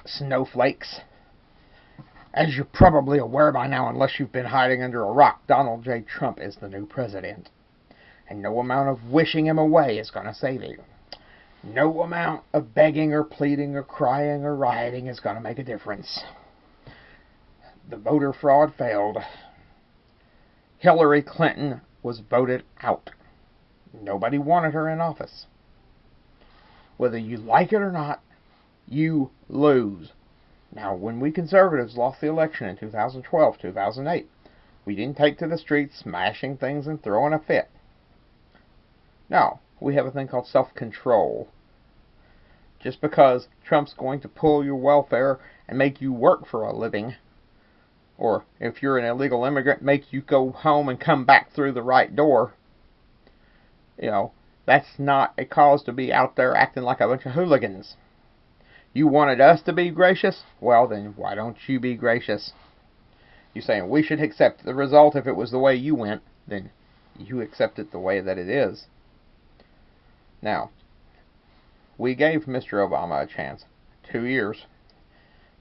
Snowflakes. As you're probably aware by now, unless you've been hiding under a rock, Donald J. Trump is the new president. And no amount of wishing him away is going to save you. No amount of begging or pleading or crying or rioting is going to make a difference. The voter fraud failed. Hillary Clinton was voted out. Nobody wanted her in office. Whether you like it or not, you lose. Now, when we conservatives lost the election in 2012, 2008, we didn't take to the streets smashing things and throwing a fit. No, we have a thing called self-control. Just because Trump's going to pull your welfare and make you work for a living, or if you're an illegal immigrant, make you go home and come back through the right door, that's not a cause to be out there acting like a bunch of hooligans. You wanted us to be gracious? Well, then why don't you be gracious? You're saying we should accept the result if it was the way you went, then you accept it the way that it is. Now, we gave Mr. Obama a chance. 2 years.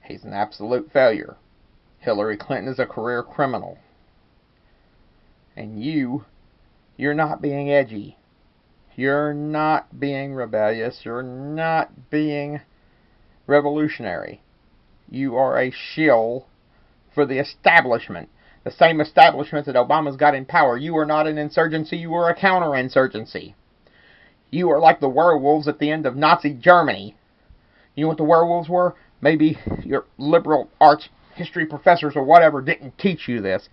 He's an absolute failure. Hillary Clinton is a career criminal. And you're not being edgy. You're not being rebellious. You're not being revolutionary. You are a shill for the establishment. The same establishment that Obama's got in power. You are not an insurgency. You are a counterinsurgency. You are like the werewolves at the end of Nazi Germany. You know what the werewolves were? Maybe your liberal arts history professors or whatever didn't teach you this.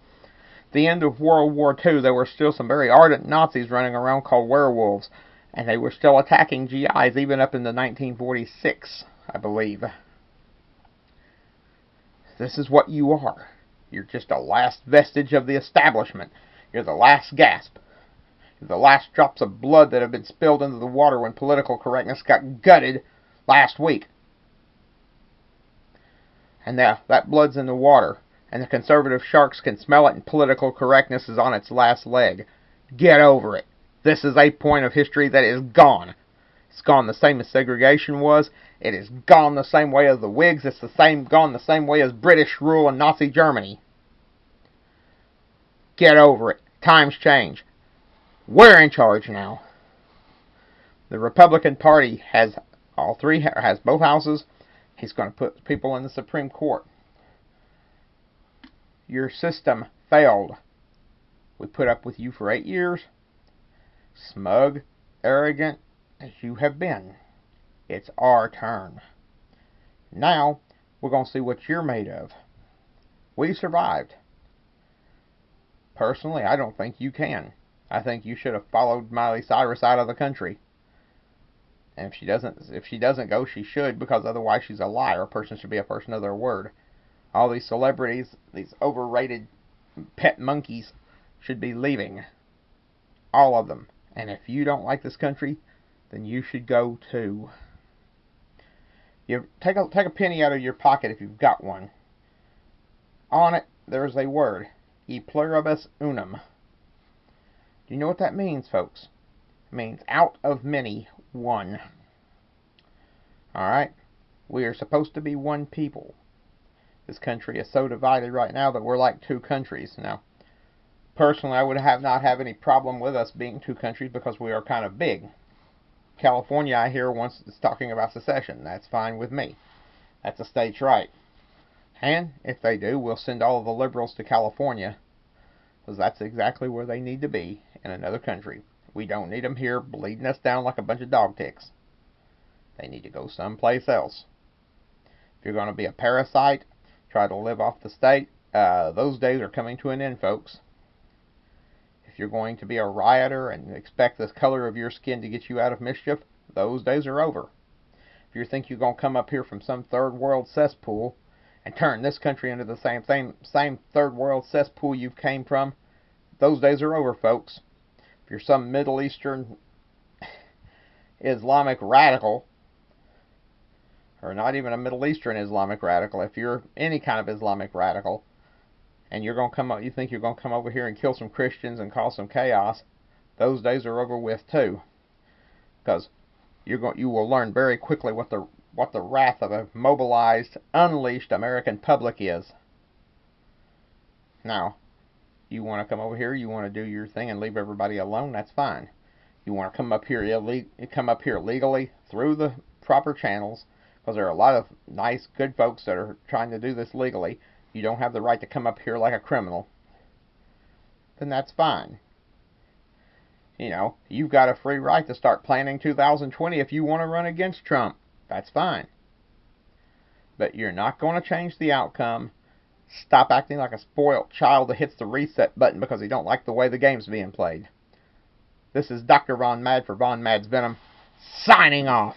At the end of World War II, there were still some very ardent Nazis running around called werewolves. And they were still attacking GIs even up into 1946, I believe. This is what you are. You're just a last vestige of the establishment. You're the last gasp. You're the last drops of blood that have been spilled into the water when political correctness got gutted last week. And now that blood's in the water, and the conservative sharks can smell it, and political correctness is on its last leg. Get over it. This is a point of history that is gone. It's gone the same as segregation was. It is gone the same way as the Whigs. It's gone the same way as British rule in Nazi Germany. Get over it. Times change. We're in charge now. The Republican Party has both houses. He's going to put people in the Supreme Court. Your system failed. We put up with you for 8 years. Smug, arrogant as you have been. It's our turn. Now, we're going to see what you're made of. We survived. Personally, I don't think you can. I think you should have followed Miley Cyrus out of the country. And if she doesn't go, she should, because otherwise she's a liar. A person should be a person of their word. All these celebrities, these overrated pet monkeys, should be leaving. All of them. And if you don't like this country, then you should go too. You take a penny out of your pocket if you've got one. On it, there's a word. E pluribus unum. Do you know what that means, folks? It means out of many, one. Alright? We are supposed to be one people. This country is so divided right now that we're like two countries. Now, personally, I would not have any problem with us being two countries because we are kind of big. California, I hear, is talking about secession. That's fine with me. That's a state's right. And if they do, we'll send all of the liberals to California, because that's exactly where they need to be, in another country. We don't need them here bleeding us down like a bunch of dog ticks. They need to go someplace else. If you're going to be a parasite, try to live off the state, those days are coming to an end, folks. If you're going to be a rioter and expect the color of your skin to get you out of mischief, those days are over. If you think you're going to come up here from some third world cesspool and turn this country into the same third world cesspool you came from, those days are over, folks. If you're some Middle Eastern Islamic radical, or not even a Middle Eastern Islamic radical, if you're any kind of Islamic radical, and you think you're going to come over here and kill some Christians and cause some chaos, those days are over with too. Because you will learn very quickly what the what the wrath of a mobilized, unleashed American public is. Now, you want to come over here, you want to do your thing and leave everybody alone, that's fine. You want to come up here legally through the proper channels, because there are a lot of nice, good folks that are trying to do this legally. You don't have the right to come up here like a criminal. Then that's fine. You know, you've got a free right to start planning 2020 if you want to run against Trump. That's fine. But you're not going to change the outcome. Stop acting like a spoiled child that hits the reset button because he don't like the way the game's being played. This is Dr. Von Mad for Von Mad's Venom, signing off.